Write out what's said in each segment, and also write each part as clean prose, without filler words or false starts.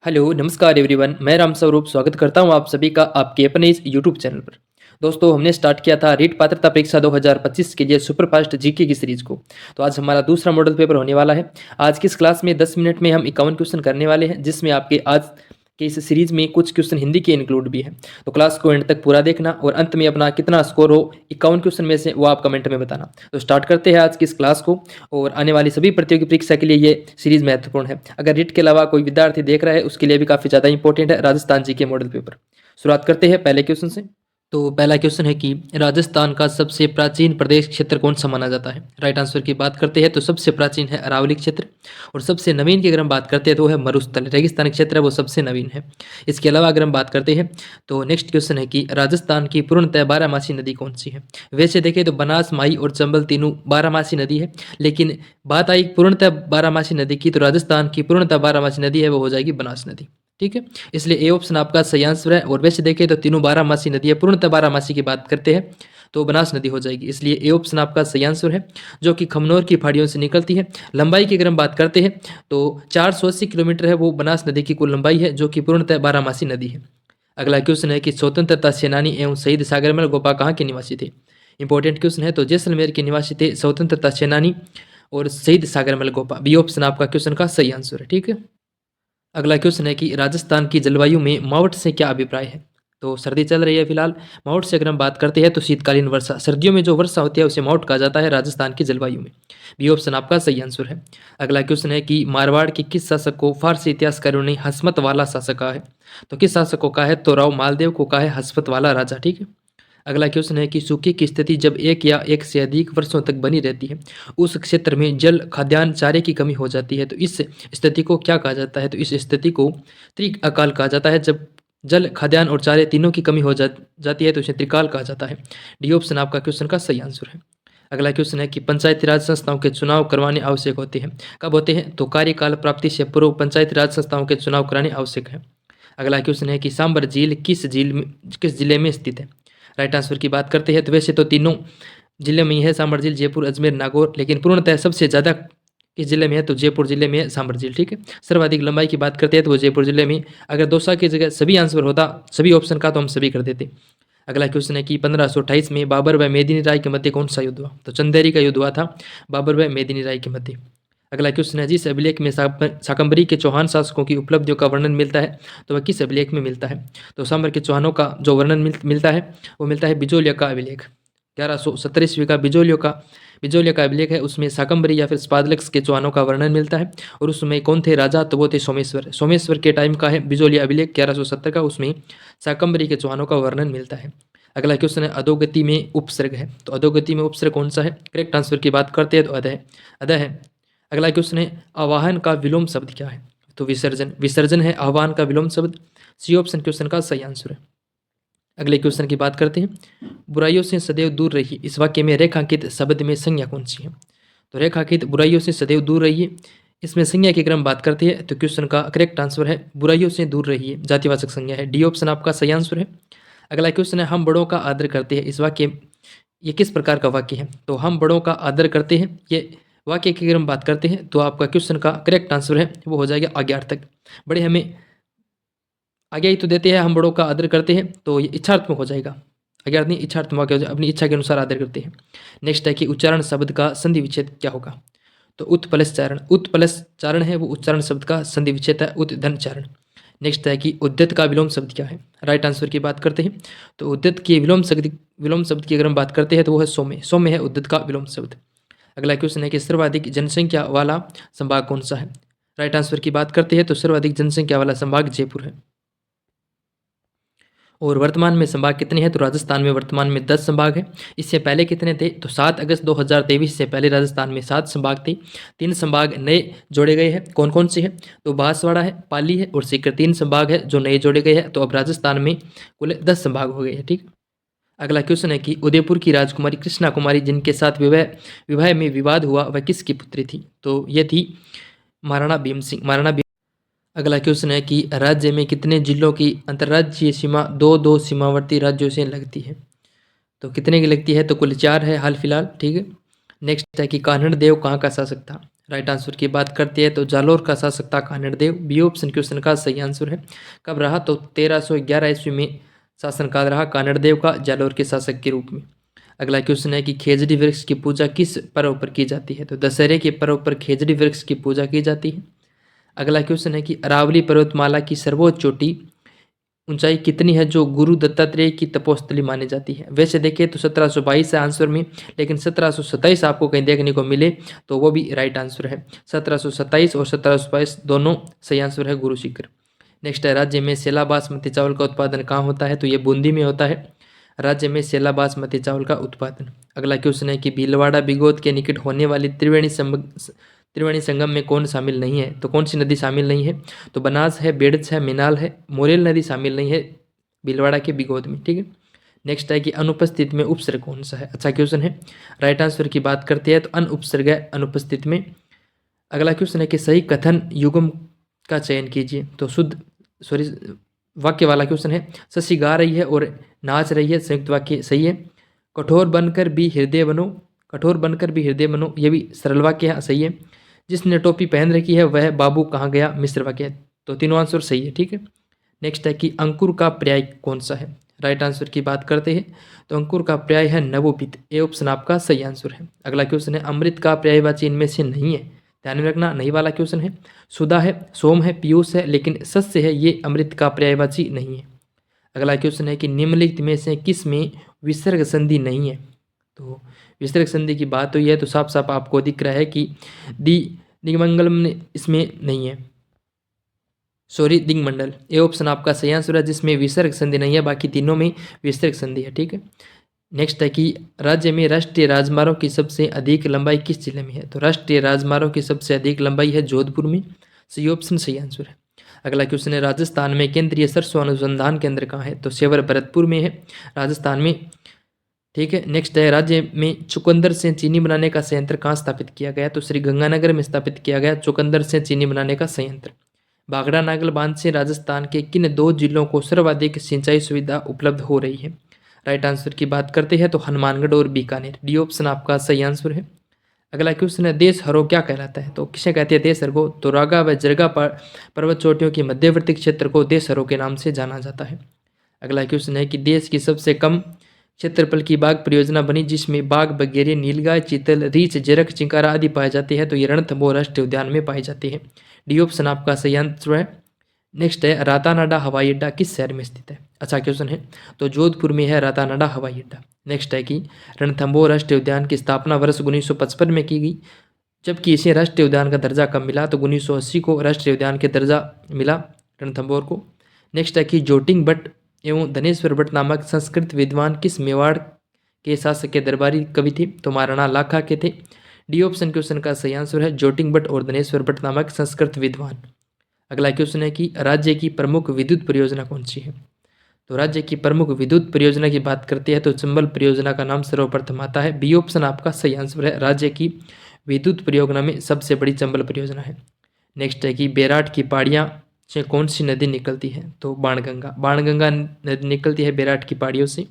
Hello, नमस्कार everyone. मैं राम स्वरूप स्वागत करता हूं आप सभी का आपके अपने इस यूट्यूब चैनल पर। दोस्तों, हमने स्टार्ट किया था रीट पात्रता परीक्षा 2025 के लिए सुपरफास्ट जीके की सीरीज को। तो आज हमारा दूसरा मॉडल पेपर होने वाला है। आज की इस क्लास में 10 मिनट में हम 51 क्वेश्चन करने वाले हैं, जिसमें आपके आज के इस सीरीज में कुछ क्वेश्चन हिंदी के इंक्लूड भी हैं। तो क्लास को एंड तक पूरा देखना और अंत में अपना कितना स्कोर हो 51 क्वेश्चन में से वो आप कमेंट में बताना। तो स्टार्ट करते हैं आज की इस क्लास को। और आने वाली सभी प्रतियोगी परीक्षा के लिए ये सीरीज महत्वपूर्ण है। अगर रीट के अलावा कोई विद्यार्थी देख रहा है उसके लिए भी काफ़ी ज़्यादा इंपॉर्टेंट है राजस्थान जी के मॉडल पेपर। शुरुआत करते हैं पहले क्वेश्चन से। तो पहला क्वेश्चन है कि राजस्थान का सबसे प्राचीन प्रदेश क्षेत्र कौन सा माना जाता है। राइट आंसर की बात करते हैं तो सबसे प्राचीन है अरावली क्षेत्र। और सबसे नवीन की अगर हम बात करते हैं तो वो है मरुस्थल, रेगिस्तानी क्षेत्र है, वो सबसे नवीन है। इसके अलावा अगर हम बात करते हैं तो नेक्स्ट क्वेश्चन है कि राजस्थान की पूर्णतः बारहमासी नदी कौन सी है। वैसे देखें तो बनास, माही और चंबल तीनों बारहमासी नदी है, लेकिन बात आई पूर्णतः बारहमासी नदी की तो राजस्थान की पूर्णतः बारहमासी नदी है वो हो जाएगी बनास नदी। ठीक है, इसलिए ए ऑप्शन आपका सही आंसर है। और वैसे देखें तो तीनों बारहमासी नदी है, पूर्णतः बारहमासी की बात करते हैं तो बनास नदी हो जाएगी, इसलिए ए ऑप्शन आपका सही आंसर है, जो कि खमनोर की पहाड़ियों से निकलती है। लंबाई की अगर हम बात करते हैं तो 480 किलोमीटर है वो बनास नदी की कुल लंबाई है, जो कि पूर्णतः बारहमासी नदी है। अगला क्वेश्चन है कि स्वतंत्रता सेनानी एवं शहीद सागरमल गोपा कहाँ के निवासी थे। इंपॉर्टेंट क्वेश्चन है। तो जैसलमेर के निवासी थे स्वतंत्रता सेनानी और शहीद सागरमल गोपा। बी ऑप्शन आपका क्वेश्चन का सही आंसर है। ठीक है, अगला क्वेश्चन है कि राजस्थान की जलवायु में मावठ से क्या अभिप्राय है। तो सर्दी चल रही है फिलहाल। मावठ से अगर हम बात करते हैं तो शीतकालीन वर्षा, सर्दियों में जो वर्षा होती है उसे मावठ कहा जाता है राजस्थान की जलवायु में। बी ऑप्शन आपका सही आंसर है। अगला क्वेश्चन है कि मारवाड़ के किस शासक को फारसी इतिहासकारों ने हस्मत वाला शासक कहा है। तो किस शासक को कहा है, तो राव मालदेव को कहा है हस्मत वाला राजा। ठीक है, अगला क्वेश्चन है कि सूखे की स्थिति जब एक या एक से अधिक वर्षों तक बनी रहती है, उस क्षेत्र में जल, खाद्यान्न, चारे की कमी हो जाती है, तो इस स्थिति को क्या कहा जाता है। तो इस स्थिति को त्रिक अकाल कहा जाता है। जब जल, खाद्यान्न और चारे तीनों की कमी हो जाती है तो इसे त्रिकाल कहा जाता है। डी ऑप्शन आपका क्वेश्चन का सही आंसर है। अगला क्वेश्चन है कि पंचायती राज संस्थाओं के चुनाव करवाने आवश्यक होते हैं। कब होते हैं, तो कार्यकाल प्राप्ति से पूर्व पंचायती राज संस्थाओं के चुनाव कराने आवश्यक है। अगला क्वेश्चन है कि सांबर झील किस जिले में स्थित है। राइट आंसर की बात करते हैं तो वैसे तो तीनों जिले में ही है, सांबर झील, जयपुर, अजमेर, नागौर, लेकिन पूर्णतः सबसे ज़्यादा किस जिले में है, तो जयपुर जिले में है सांबर झील। ठीक है, सर्वाधिक लंबाई की बात करते हैं तो वो जयपुर जिले में। अगर दौसा की जगह सभी आंसर होता सभी ऑप्शन का तो हम सभी कर देते। अगला क्वेश्चन है कि 1528 में बाबर व मेदिनी राय के मध्य कौन सा युद्ध हुआ। तो चंदेरी का युद्ध हुआ था बाबर व मेदिनी राय के मध्य। अगला क्वेश्चन है जिस अभिलेख में शाकंभरी के चौहान शासकों की उपलब्धियों का वर्णन मिलता है, तो वह किस अभिलेख में मिलता है। तो सांबर के चौहानों का जो वर्णन मिलता है वो मिलता है बिजोलिया का अभिलेख। 1170 ईस्वी का बिजोलिया का अभिलेख है, उसमें शाकंभरी या फिर स्पादलक्स के चौहानों का वर्णन मिलता है। और उसमें कौन थे राजा, तो वो थे सोमेश्वर के टाइम का है बिजोलिया अभिलेख 1170 का, उसमें शाकंभरी के चौहानों का वर्णन मिलता है। अगला क्वेश्चन है अधोगति में उपसर्ग है। तो अधोगति में उपसर्ग कौन सा है। करेक्ट आंसर की बात करते हैं तो अधः है। अगला क्वेश्चन है आवाहन का विलोम शब्द क्या है। तो विसर्जन है आह्वान का विलोम शब्द। सी ऑप्शन क्वेश्चन का सही आंसर है। अगले क्वेश्चन की बात करते हैं बुराइयों से सदैव दूर रहिए, इस वाक्य में रेखांकित शब्द में संज्ञा कौन सी है। तो रेखांकित बुराइयों से सदैव दूर रहिए, इसमें संज्ञा की अगर हम बात करते हैं तो क्वेश्चन का करेक्ट आंसर है बुराइयों से दूर रहिए, जातिवाचक संज्ञा है। डी ऑप्शन आपका सही आंसर है। अगला क्वेश्चन है हम बड़ों का आदर करते हैं, इस वाक्य ये किस प्रकार का वाक्य है। तो हम बड़ों का आदर करते हैं, ये वाक्य की अगर हम बात करते हैं तो आपका क्वेश्चन का करेक्ट आंसर है वो हो जाएगा आज्ञार्थक। बड़े हमें आज्ञा ही तो देते हैं, हम बड़ों का आदर करते हैं, तो ये इच्छार्थमक हो जाएगा। आज्ञार्थ नहीं, इच्छार्थमक वाक्य हो जाएगा, अपनी इच्छा के अनुसार आदर करते हैं। नेक्स्ट है कि उच्चारण शब्द का संधि विच्छेद क्या होगा। तो उत प्लस चारण है वो उच्चारण शब्द का संधि विच्छेद है, उत धन चारण। नेक्स्ट है कि उद्यत का विलोम शब्द क्या है। राइट आंसर की बात करते हैं तो उद्यत के विलोम शब्द की अगर हम बात करते हैं तो वो है सौम्य है उद्यत का विलोम शब्द। अगला क्वेश्चन है कि सर्वाधिक जनसंख्या वाला संभाग कौन सा है। राइट आंसर की बात करते हैं तो सर्वाधिक जनसंख्या वाला संभाग जयपुर है। और वर्तमान में संभाग कितने हैं, तो राजस्थान में वर्तमान में 10 संभाग हैं। इससे पहले कितने थे, तो 7 अगस्त 2023 से पहले राजस्थान में 7 संभाग थे। 3 संभाग नए जोड़े गए हैं, कौन कौन से हैं, तो बांसवाड़ा है, पाली है और सीकर, 3 संभाग है जो नए जोड़े गए हैं। तो अब राजस्थान में कुल 10 संभाग हो गए हैं। ठीक। अगला क्वेश्चन है कि उदयपुर की राजकुमारी कृष्णा कुमारी जिनके साथ विवाह में विवाद हुआ वह किसकी पुत्री थी। तो ये थी महाराणा भीम सिंह। अगला क्वेश्चन है कि राज्य में कितने जिलों की अंतर्राज्यीय सीमा दो सीमावर्ती राज्यों से लगती है। तो कितने की लगती है, तो कुल 4 है हाल फिलहाल। ठीक है। नेक्स्ट है कि कान्हड़ देव कहाँ का शासक था। राइट आंसर की बात करते हैं तो जालोर का शासक था कानड़देव। बी ऑप्शन क्वेश्चन का सही आंसर है। कब रहा? तो 1311 ईस्वी में शासनकाल रहा कानड़देव का जालोर के शासक के रूप में। अगला क्वेश्चन है कि खेजड़ी वृक्ष की पूजा किस पर्व पर की जाती है? तो दशहरे के पर्व पर खेजड़ी वृक्ष की पूजा की जाती है। अगला क्वेश्चन है कि अरावली पर्वतमाला की सर्वोच्च चोटी ऊंचाई कितनी है जो गुरु दत्तात्रेय की तपोस्थली मानी जाती है? वैसे देखें तो 1722 है आंसर में, लेकिन 1727 आपको कहीं देखने को मिले तो वो भी राइट आंसर है। 1727 और 1722 दोनों सही आंसर है गुरु शिखर। नेक्स्ट है राज्य में सेला बासमती चावल का उत्पादन कहाँ होता है? तो ये बूंदी में होता है। राज्य में सेला बासमती चावल का उत्पादन। अगला क्वेश्चन है कि भीलवाड़ा बिगोद के निकट होने वाली त्रिवेणी संगम में कौन शामिल नहीं है? तो कौन सी नदी शामिल नहीं है? तो बनास है, बेड़च है, मिनाल है, मोरेल नदी शामिल नहीं है भीलवाड़ा के बिगोद में। ठीक है। नेक्स्ट है कि अनुपस्थित में उपसर्ग कौन सा है? अच्छा क्वेश्चन है। राइट आंसर की बात करते हैं तो अनुपसर्ग है अनुपस्थित में। अगला क्वेश्चन है कि सही कथन युग्म का चयन कीजिए। तो शुद्ध सॉरी वाक्य वाला क्वेश्चन है। शशि गा रही है और नाच रही है, संयुक्त वाक्य सही है। कठोर बनकर भी हृदय बनो, कठोर बनकर भी हृदय बनो, ये भी सरल वाक्य है, सही है। जिसने टोपी पहन रखी है वह बाबू कहाँ गया, मिश्र वाक्य है। तो तीनों आंसर सही है। ठीक है। नेक्स्ट है कि अंकुर का पर्याय कौन सा है? राइट आंसर की बात करते हैं तो अंकुर का पर्याय है नवोपित। ए ऑप्शन आपका सही आंसर है। अगला क्वेश्चन है अमृत का पर्यायवाची इनमें से नहीं है। ध्यान में रखना, नहीं वाला क्वेश्चन है। सुधा है, सोम है, पीयूष है, लेकिन सस्य है, ये अमृत का पर्यायवाची नहीं है। अगला क्वेश्चन है कि निम्नलिखित में से किस में विसर्ग संधि नहीं है? तो विसर्ग संधि की बात हुई है तो साफ साफ आपको दिख रहा है कि दी दिग्मंगलम ने इसमें नहीं है, सॉरी दिग्मंडल। ए ऑप्शन आपका सही आंसर है जिसमें विसर्ग संधि नहीं है, बाकी तीनों में विसर्ग संधि है। ठीक है। नेक्स्ट है कि राज्य में राष्ट्रीय राजमार्गों की सबसे अधिक लंबाई किस जिले में है? तो राष्ट्रीय राजमार्गों की सबसे अधिक लंबाई है जोधपुर में। सही ऑप्शन सही आंसर है। अगला क्वेश्चन है राजस्थान में केंद्रीय सरसों अनुसंधान केंद्र कहाँ है? तो सेवर भरतपुर में है, राजस्थान में। ठीक है। नेक्स्ट है राज्य में चुकंदर से चीनी बनाने का संयंत्र कहाँ स्थापित किया गया? तो श्री गंगानगर में स्थापित किया गया चुकंदर से चीनी बनाने का संयंत्र। भाखड़ा नागल बांध से राजस्थान के किन दो जिलों को सर्वाधिक सिंचाई सुविधा उपलब्ध हो रही है? राइट आंसर की बात करते हैं तो हनुमानगढ़ और बीकानेर। डी ऑप्शन आपका सही आंसर है। अगला क्वेश्चन है देश हरो क्या कहलाता है? तो किसे कहते हैं देश हरो? तो रागा व जरगा पर्वत चोटियों के मध्यवर्ती क्षेत्र को देश हरो के नाम से जाना जाता है। अगला क्वेश्चन है कि देश की सबसे कम क्षेत्रफल की बाघ परियोजना बनी जिसमें बाघ, बगेरे, नीलगाय, चीतल, रीछ, जरख, चिंकारा आदि पाए जाते हैं, तो ये रणथंभौर राष्ट्रीय उद्यान में पाई जाती है। डी ऑप्शन आपका सही आंसर है। नेक्स्ट है रातानाडा हवाई अड्डा किस शहर में स्थित है? अच्छा क्वेश्चन है। तो जोधपुर में है रातानाडा हवाई अड्डा। नेक्स्ट है कि रणथंभौर राष्ट्रीय उद्यान की स्थापना वर्ष 1955 में की गई, जबकि इसे राष्ट्रीय उद्यान का दर्जा कब मिला? तो 1980 को राष्ट्रीय उद्यान के दर्जा मिला रणथंभौर को। नेक्स्ट है कि जोटिंग भट्ट एवं धनेश्वर भट्ट नामक संस्कृत विद्वान किस मेवाड़ के शासक के दरबारी कवि थे? तो महाराणा लाखा के थे। डी ऑप्शन क्वेश्चन का सही आंसर है जोटिंग भट्ट और धनेश्वर भट्ट नामक संस्कृत विद्वान। अगला क्वेश्चन है कि राज्य की प्रमुख विद्युत परियोजना कौन सी है? तो राज्य की प्रमुख विद्युत परियोजना की बात करते हैं तो चंबल परियोजना का नाम सर्वप्रथम आता है। बी ऑप्शन आपका सही आंसर है। राज्य की विद्युत परियोजना में सबसे बड़ी चंबल परियोजना है। नेक्स्ट है कि बेराट की पहाड़ियाँ से कौन सी नदी निकलती है? तो बाणगंगा, बाणगंगा नदी निकलती है बेराट की पहाड़ियों से।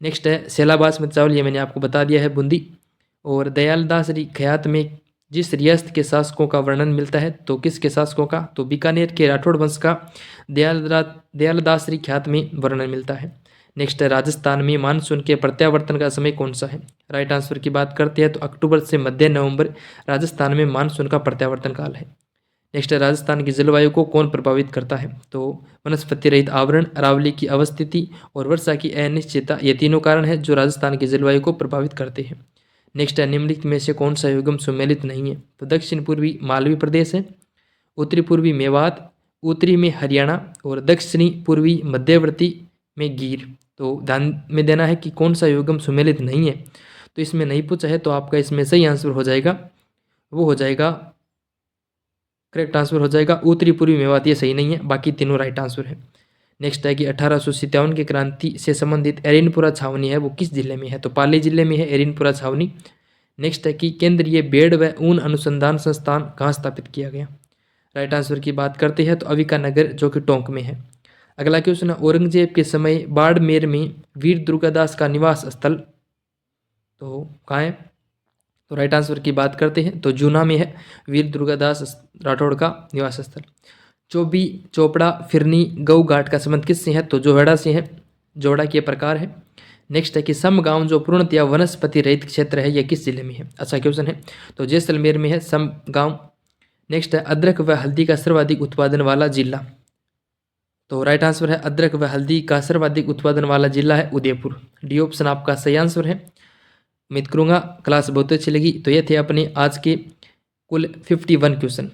नेक्स्ट है सेला बासमती चावल, ये मैंने आपको बता दिया है, बूंदी। और दयालदास ख्यात में जिस रियासत के शासकों का वर्णन मिलता है, तो किसके शासकों का? तो बीकानेर के राठौड़ वंश का दयालदासरी ख्यात में वर्णन मिलता है। नेक्स्ट है राजस्थान में मानसून के प्रत्यावर्तन का समय कौन सा है? राइट आंसर की बात करते हैं तो अक्टूबर से मध्य नवंबर राजस्थान में मानसून का प्रत्यावर्तन काल है। नेक्स्ट है राजस्थान की जलवायु को कौन प्रभावित करता है? तो वनस्पति रहित आवरण, अरावली की अवस्थिति और वर्षा की अनिश्चितता, ये तीनों कारण हैं जो राजस्थान की जलवायु को प्रभावित करते हैं। नेक्स्ट है निम्नलिखित में से कौन सा युग्म सुमेलित नहीं है? तो दक्षिण पूर्वी मालवी प्रदेश है, उत्तरी पूर्वी मेवात, उत्तरी में हरियाणा और दक्षिणी पूर्वी मध्यवर्ती में गिर। तो ध्यान में देना है कि कौन सा युग्म सुमेलित नहीं है। तो इसमें नहीं पूछा है तो आपका इसमें सही आंसर हो जाएगा, वो हो जाएगा, करेक्ट आंसर हो जाएगा उत्तरी पूर्वी मेवात। ये सही नहीं है, बाकी तीनों राइट आंसर है। नेक्स्ट है कि 1857 की क्रांति से संबंधित एरिनपुरा छावनी है वो किस जिले में है? तो पाली जिले में है एरिनपुरा छावनी। नेक्स्ट है कि केंद्रीय भेड़ व ऊन अनुसंधान संस्थान कहाँ स्थापित किया गया? राइट आंसर की बात करते हैं तो अविका नगर जो कि टोंक में है। अगला क्वेश्चन है औरंगजेब के समय बाड़मेर में वीर दुर्गादास का निवास स्थल तो कहाँ है? तो राइट आंसर की बात करते हैं तो जूना में है वीर दुर्गादास राठौड़ का निवास स्थल। चौबी, चोपड़ा, फिरनी, गऊ घाट का संबंध किससे है? तो जोहड़ा से है। जोहड़ा के प्रकार है। नेक्स्ट है कि सम गांव जो पूर्णतया वनस्पति रहित क्षेत्र है, यह किस जिले में है? अच्छा क्वेश्चन है। तो जैसलमेर में है सम गांव। नेक्स्ट है अदरक व हल्दी का सर्वाधिक उत्पादन वाला जिला। तो राइट आंसर है अदरक व हल्दी का सर्वाधिक उत्पादन वाला जिला है उदयपुर। डी ऑप्शन आपका सही आंसर है। उम्मीद करूंगा क्लास बहुत अच्छी लगी। तो ये थे अपने आज के कुल 51 क्वेश्चन।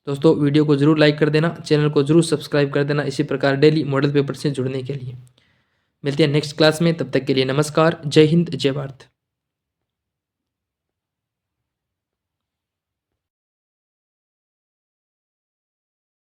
दोस्तों वीडियो को जरूर लाइक कर देना, चैनल को जरूर सब्सक्राइब कर देना इसी प्रकार डेली मॉडल पेपर से जुड़ने के लिए। मिलते हैं नेक्स्ट क्लास में, तब तक के लिए नमस्कार, जय हिंद, जय भारत।